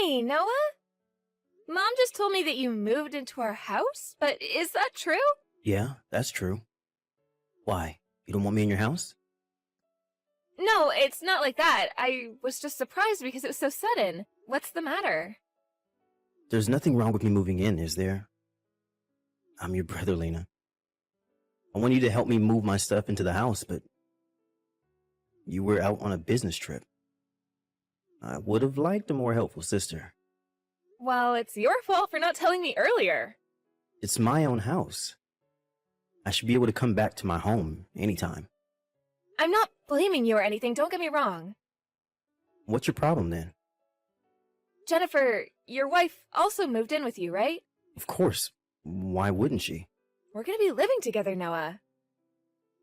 Hey, Noah? Mom just told me that you moved into our house, but is that true? Yeah, that's true. Why? You don't want me in your house? No, it's not like that. I was just surprised because it was so sudden. What's the matter? There's nothing wrong with me moving in, is there? I'm your brother, Lena. I want you to help me move my stuff into the house, but you were out on a business trip. I would have liked a more helpful sister. Well, it's your fault for not telling me earlier. It's my own house. I should be able to come back to my home anytime. I'm not blaming you or anything, don't get me wrong. What's your problem then? Jennifer, your wife also moved in with you, right? Of course. Why wouldn't she? We're gonna be living together, Noah.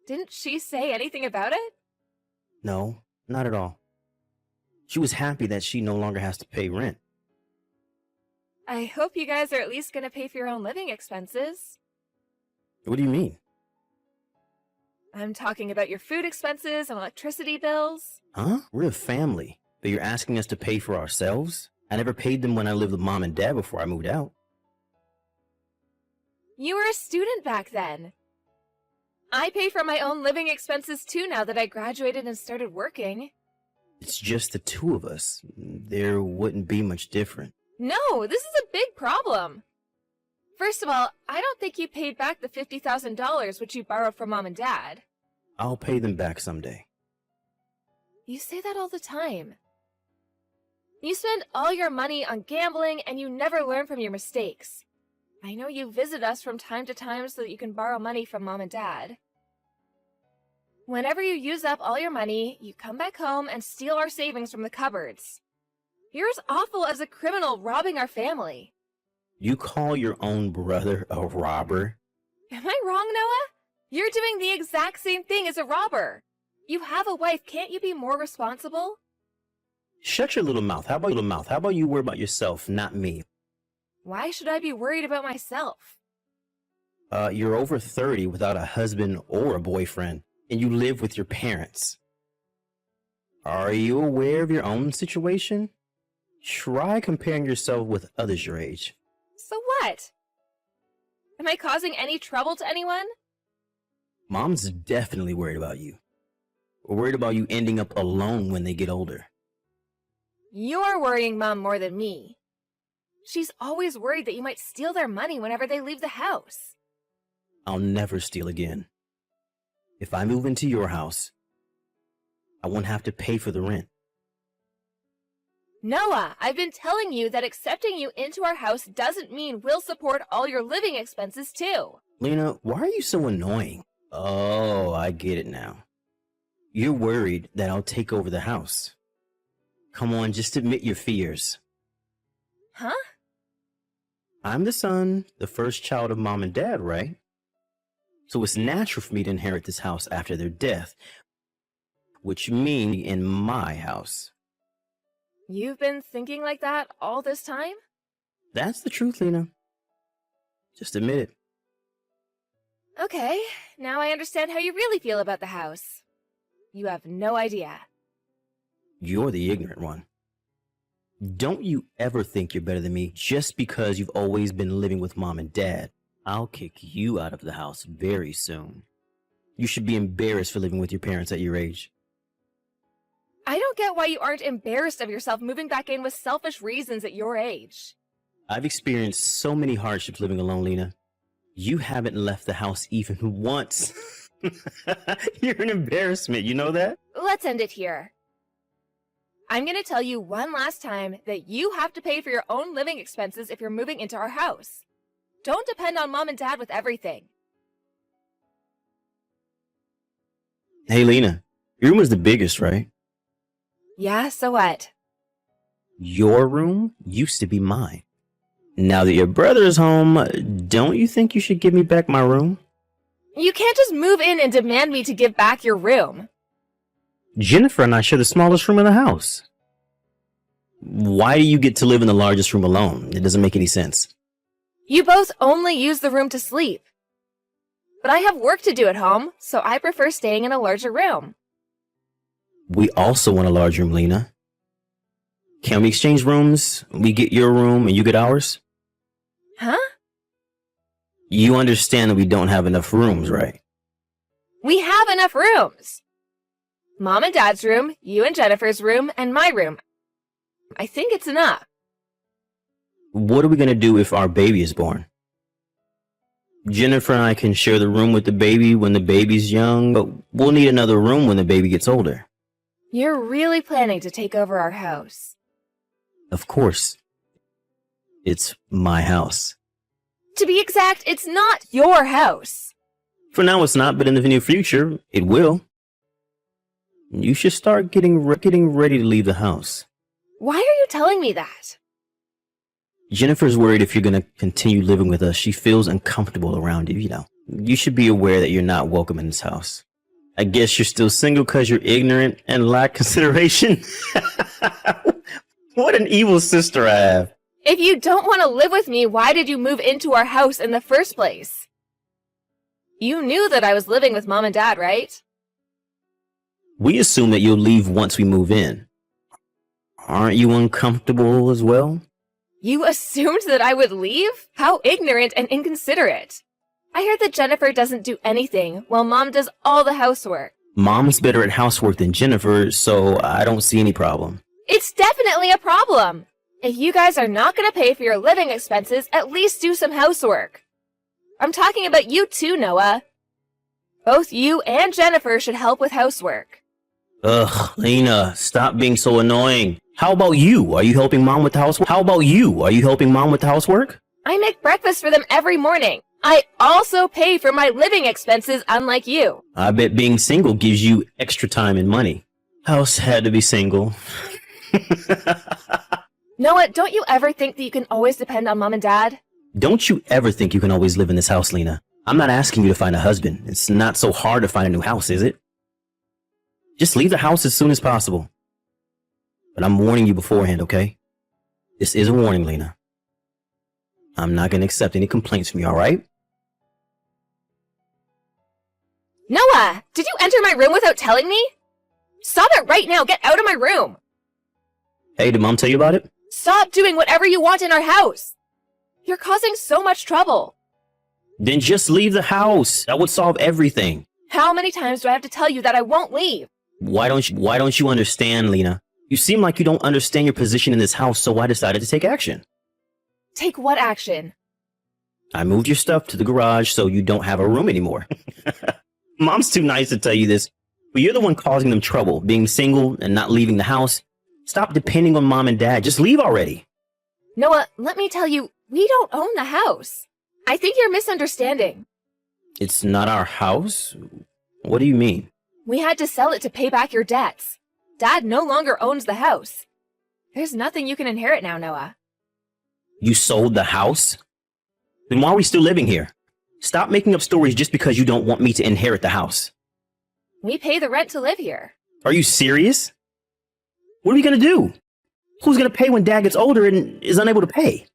Didn't she say anything about it? No, not at all. She was happy that she no longer has to pay rent. I hope you guys are at least gonna pay for your own living expenses. What do you mean? I'm talking about your food expenses and electricity bills. Huh? We're a family, but you're asking us to pay for ourselves? I never paid them when I lived with Mom and Dad before I moved out. You were a student back then. I pay for my own living expenses too now that I graduated and started working. It's just the two of us. There wouldn't be much different. No, this is a big problem. First of all, I don't think you paid back the $50,000 which you borrowed from Mom and Dad. I'll pay them back someday. You say that all the time. You spend all your money on gambling and you never learn from your mistakes. I know you visit us from time to time so that you can borrow money from Mom and Dad. Whenever you use up all your money, you come back home and steal our savings from the cupboards. You're as awful as a criminal robbing our family. You call your own brother a robber? Am I wrong, Noah? You're doing the exact same thing as a robber. You have a wife, can't you be more responsible? Shut your little mouth. How about you worry about yourself, not me? Why should I be worried about myself? You're over 30 without a husband or a boyfriend, and you live with your parents. Are you aware of your own situation? Try comparing yourself with others your age. So what? Am I causing any trouble to anyone? Mom's definitely worried about you. We're worried about you ending up alone when they get older. You're worrying Mom more than me. She's always worried that you might steal their money whenever they leave the house. I'll never steal again. If I move into your house, I won't have to pay for the rent. Noah, I've been telling you that accepting you into our house doesn't mean we'll support all your living expenses too. Lena, why are you so annoying? Oh, I get it now. You're worried that I'll take over the house. Come on, just admit your fears. Huh? I'm the son, the first child of Mom and Dad, right? So it's natural for me to inherit this house after their death, which means in my house. You've been thinking like that all this time? That's the truth, Lena. Just admit it. Okay, now I understand how you really feel about the house. You have no idea. You're the ignorant one. Don't you ever think you're better than me just because you've always been living with Mom and Dad. I'll kick you out of the house very soon. You should be embarrassed for living with your parents at your age. I don't get why you aren't embarrassed of yourself moving back in with selfish reasons at your age. I've experienced so many hardships living alone, Lena. You haven't left the house even once. You're an embarrassment, you know that? Let's end it here. I'm going to tell you one last time that you have to pay for your own living expenses if you're moving into our house. Don't depend on Mom and Dad with everything. Hey, Lena, your room is the biggest, right? Yeah, so what? Your room used to be mine. Now that your brother's home, don't you think you should give me back my room? You can't just move in and demand me to give back your room. Jennifer and I share the smallest room in the house. Why do you get to live in the largest room alone? It doesn't make any sense. You both only use the room to sleep. But I have work to do at home, so I prefer staying in a larger room. We also want a large room, Lena. Can we exchange rooms? We get your room and you get ours? Huh? You understand that we don't have enough rooms, right? We have enough rooms. Mom and Dad's room, you and Jennifer's room, and my room. I think it's enough. What are we going to do if our baby is born? Jennifer and I can share the room with the baby when the baby's young, but we'll need another room when the baby gets older. You're really planning to take over our house. Of course. It's my house. To be exact, it's not your house. For now it's not, but in the near future, it will. You should start getting ready to leave the house. Why are you telling me that? Jennifer's worried if you're going to continue living with us. She feels uncomfortable around you, You should be aware that you're not welcome in this house. I guess you're still single because you're ignorant and lack consideration. What an evil sister I have. If you don't want to live with me, why did you move into our house in the first place? You knew that I was living with Mom and Dad, right? We assume that you'll leave once we move in. Aren't you uncomfortable as well? You assumed that I would leave? How ignorant and inconsiderate. I heard that Jennifer doesn't do anything, while Mom does all the housework. Mom's better at housework than Jennifer, so I don't see any problem. It's definitely a problem. If you guys are not going to pay for your living expenses, at least do some housework. I'm talking about you too, Noah. Both you and Jennifer should help with housework. Ugh, Lena, stop being so annoying. How about you? Are you helping Mom with the housework? I make breakfast for them every morning. I also pay for my living expenses, unlike you. I bet being single gives you extra time and money. How sad to be single. Noah, don't you ever think that you can always depend on Mom and Dad? Don't you ever think you can always live in this house, Lena. I'm not asking you to find a husband. It's not so hard to find a new house, is it? Just leave the house as soon as possible. But I'm warning you beforehand, okay? This is a warning, Lena. I'm not going to accept any complaints from you, all right? Noah, did you enter my room without telling me? Stop it right now. Get out of my room. Hey, did Mom tell you about it? Stop doing whatever you want in our house. You're causing so much trouble. Then just leave the house. That would solve everything. How many times do I have to tell you that I won't leave? Why don't you understand, Lena? You seem like you don't understand your position in this house, so I decided to take action. Take what action? I moved your stuff to the garage so you don't have a room anymore. Mom's too nice to tell you this, but you're the one causing them trouble, being single and not leaving the house. Stop depending on Mom and Dad. Just leave already. Noah, let me tell you, we don't own the house. I think you're misunderstanding. It's not our house? What do you mean? We had to sell it to pay back your debts. Dad no longer owns the house. There's nothing you can inherit now, Noah. You sold the house? Then why are we still living here? Stop making up stories just because you don't want me to inherit the house. We pay the rent to live here. Are you serious? What are we going to do? Who's going to pay when Dad gets older and is unable to pay?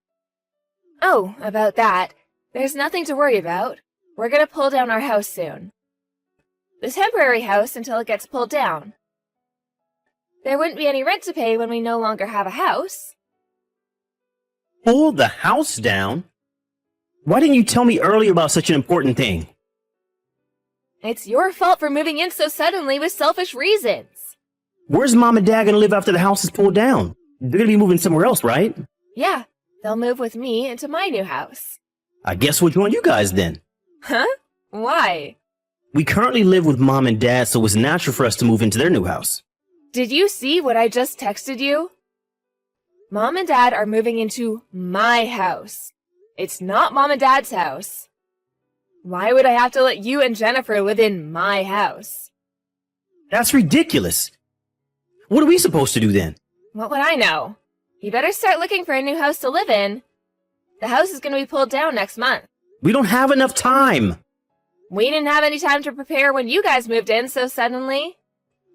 Oh, about that. There's nothing to worry about. We're going to pull down our house soon. The temporary house until it gets pulled down. There wouldn't be any rent to pay when we no longer have a house. Pull the house down? Why didn't you tell me earlier about such an important thing? It's your fault for moving in so suddenly with selfish reasons. Where's Mom and Dad going to live after the house is pulled down? They're going to be moving somewhere else, right? Yeah, they'll move with me into my new house. I guess we'll join you guys then. Huh? Why? We currently live with Mom and Dad, so it's natural for us to move into their new house. Did you see what I just texted you? Mom and Dad are moving into my house. It's not Mom and Dad's house. Why would I have to let you and Jennifer live in my house? That's ridiculous. What are we supposed to do then? What would I know? You better start looking for a new house to live in. The house is going to be pulled down next month. We don't have enough time. We didn't have any time to prepare when you guys moved in so suddenly.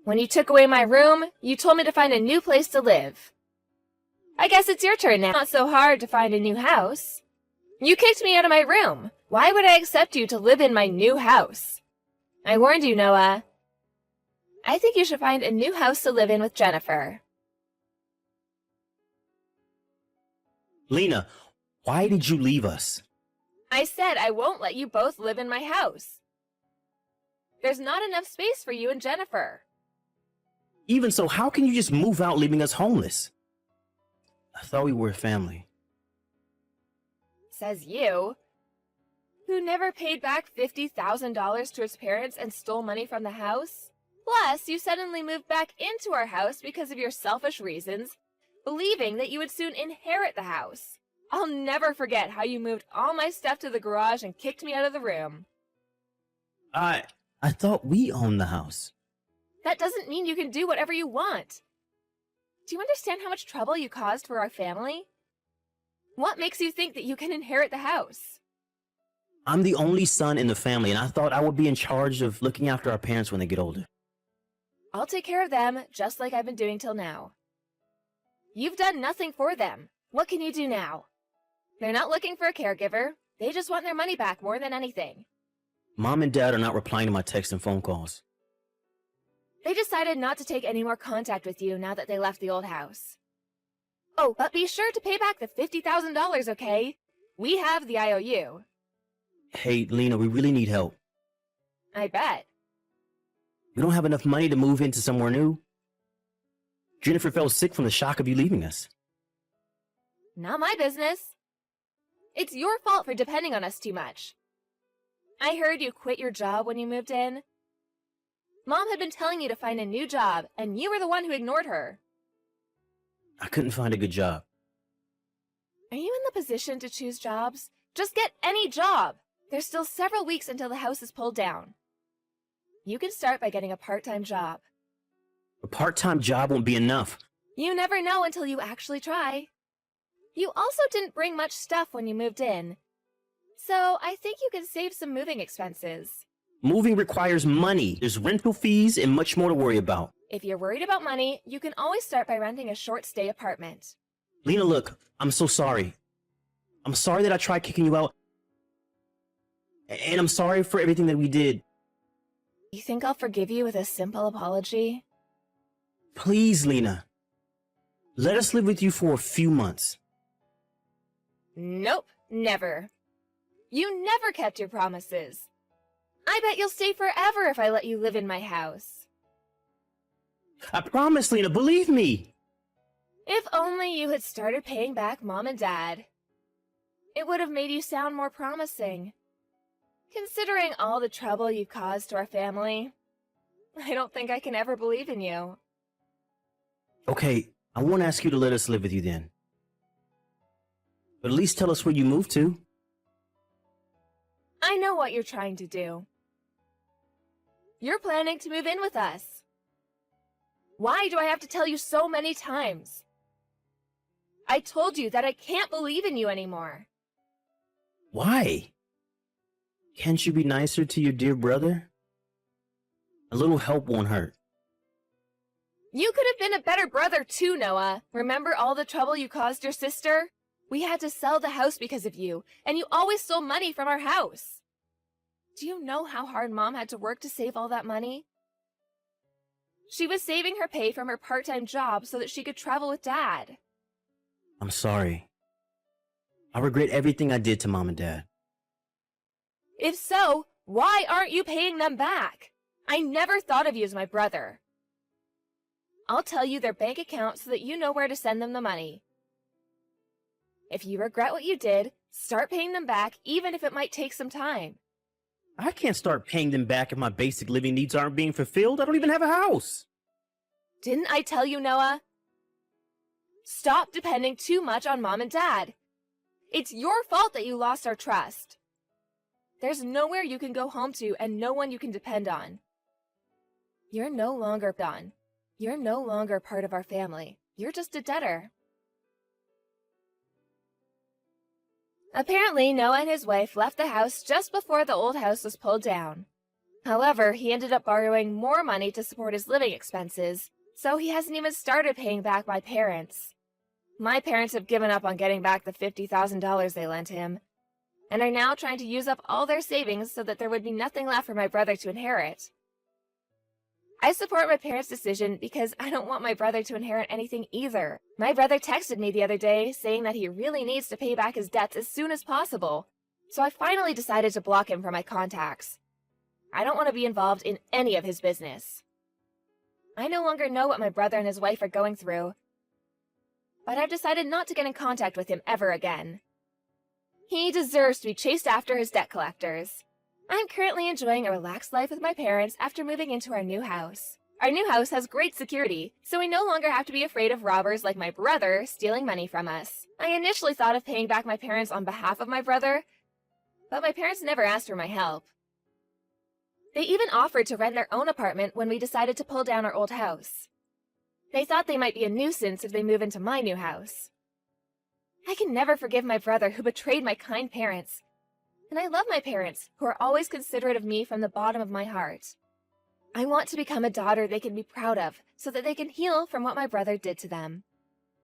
When you took away my room, you told me to find a new place to live. I guess it's your turn now. Not so hard to find a new house. You kicked me out of my room. Why would I accept you to live in my new house? I warned you, Noah. I think you should find a new house to live in with Jennifer. Lena, why did you leave us? I said I won't let you both live in my house. There's not enough space for you and Jennifer. Even so, how can you just move out leaving us homeless? I thought we were a family. Says you, who never paid back $50,000 to his parents and stole money from the house. Plus, you suddenly moved back into our house because of your selfish reasons, believing that you would soon inherit the house. I'll never forget how you moved all my stuff to the garage and kicked me out of the room. I thought we owned the house. That doesn't mean you can do whatever you want. Do you understand how much trouble you caused for our family? What makes you think that you can inherit the house? I'm the only son in the family, and I thought I would be in charge of looking after our parents when they get older. I'll take care of them, just like I've been doing till now. You've done nothing for them. What can you do now? They're not looking for a caregiver. They just want their money back more than anything. Mom and Dad are not replying to my texts and phone calls. They decided not to take any more contact with you now that they left the old house. Oh, but be sure to pay back the $50,000, okay? We have the IOU. Hey, Lena, we really need help. I bet. We don't have enough money to move into somewhere new. Jennifer fell sick from the shock of you leaving us. Not my business. It's your fault for depending on us too much. I heard you quit your job when you moved in. Mom had been telling you to find a new job, and you were the one who ignored her. I couldn't find a good job. Are you in the position to choose jobs? Just get any job. There's still several weeks until the house is pulled down. You can start by getting a part-time job. A part-time job won't be enough. You never know until you actually try. You also didn't bring much stuff when you moved in, so I think you can save some moving expenses. Moving requires money. There's rental fees and much more to worry about. If you're worried about money, you can always start by renting a short-stay apartment. Lena, look, I'm so sorry. I'm sorry that I tried kicking you out. And I'm sorry for everything that we did. You think I'll forgive you with a simple apology? Please, Lena. Let us live with you for a few months. Nope, never. You never kept your promises. I bet you'll stay forever if I let you live in my house. I promise, Lena, believe me. If only you had started paying back Mom and Dad. It would have made you sound more promising. Considering all the trouble you've caused to our family, I don't think I can ever believe in you. Okay, I won't ask you to let us live with you then. But at least tell us where you moved to. I know what you're trying to do. You're planning to move in with us. Why do I have to tell you so many times? I told you that I can't believe in you anymore. Why? Can't you be nicer to your dear brother? A little help won't hurt. You could have been a better brother too, Noah. Remember all the trouble you caused your sister? We had to sell the house because of you, and you always stole money from our house. Do you know how hard Mom had to work to save all that money? She was saving her pay from her part-time job so that she could travel with Dad. I'm sorry. I regret everything I did to Mom and Dad. If so, why aren't you paying them back? I never thought of you as my brother. I'll tell you their bank account so that you know where to send them the money. If you regret what you did, start paying them back even if it might take some time. I can't start paying them back if my basic living needs aren't being fulfilled. I don't even have a house. Didn't I tell you, Noah? Stop depending too much on Mom and Dad. It's your fault that you lost our trust. There's nowhere you can go home to and no one you can depend on. You're no longer done. You're no longer part of our family. You're just a debtor. Apparently, Noah and his wife left the house just before the old house was pulled down. However, he ended up borrowing more money to support his living expenses, so he hasn't even started paying back my parents. My parents have given up on getting back the $50,000 they lent him, and are now trying to use up all their savings so that there would be nothing left for my brother to inherit. I support my parents' decision because I don't want my brother to inherit anything either. My brother texted me the other day saying that he really needs to pay back his debts as soon as possible. So I finally decided to block him from my contacts. I don't want to be involved in any of his business. I no longer know what my brother and his wife are going through, but I've decided not to get in contact with him ever again. He deserves to be chased after his debt collectors. I'm currently enjoying a relaxed life with my parents after moving into our new house. Our new house has great security, so we no longer have to be afraid of robbers like my brother stealing money from us. I initially thought of paying back my parents on behalf of my brother, but my parents never asked for my help. They even offered to rent their own apartment when we decided to pull down our old house. They thought they might be a nuisance if they move into my new house. I can never forgive my brother who betrayed my kind parents, and I love my parents who are always considerate of me from the bottom of my heart. I want to become a daughter they can be proud of so that they can heal from what my brother did to them.